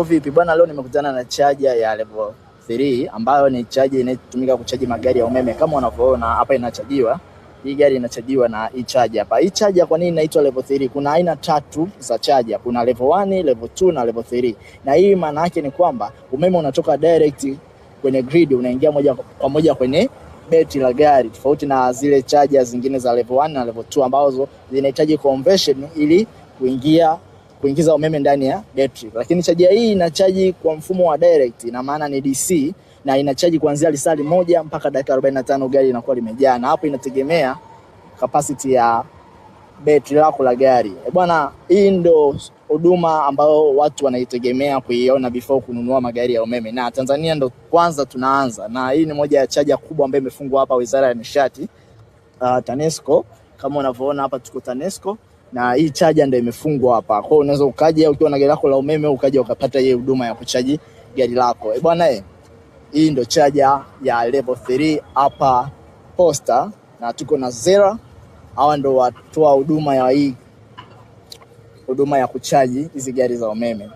Mambo vipi bwana, leo nimekutana na charger ya level 3 ambayo ni charger inayotumika kuchaji magari ya umeme. Kama unavyoona hapa inachajiwa. Hii gari inachajiwa na hii charger hapa. Hii charger kwa nini inaitwa level 3? Kuna aina 3 za charger. Kuna level 1, level 2 na level 3. Na hii maana yake ni kwamba umeme unatoka direct kwenye grid unaingia moja kwa moja kwenye betri la gari, tofauti na zile charger zingine za level 1 na level 2 ambazo zinahitaji conversion ili kuingiza umeme ndani ya betri. Lakini charger hii inachaji kwa mfumo wa direct, ina maana ni DC, na inachaji kuanzia lisali moja mpaka dakika 45 gari inakuwa limejaa, na hapo inategemea capacity ya betri lako la gari. Bwana, hii ndo huduma ambayo watu wanaitegemea kuiona before kununua magari ya umeme, na Tanzania ndo kwanza tunaanza, na hii ni moja ya charger kubwa ambayo imefungwa hapa Wizara ya Nishati, TANESCO. Kama unavyoona hapa tuko TANESCO, na hii charger ndio imefungwa hapa. Kwa hiyo unaweza ukaja ukiwa na gari lako la umeme ukaja ukapata hii huduma ya kuchaji gari lako. Bwana, hii ndio charger ya level 3 hapa Posta, na tuko na Zera. Hawa ndio watoa huduma ya kuchaji hizi gari za umeme.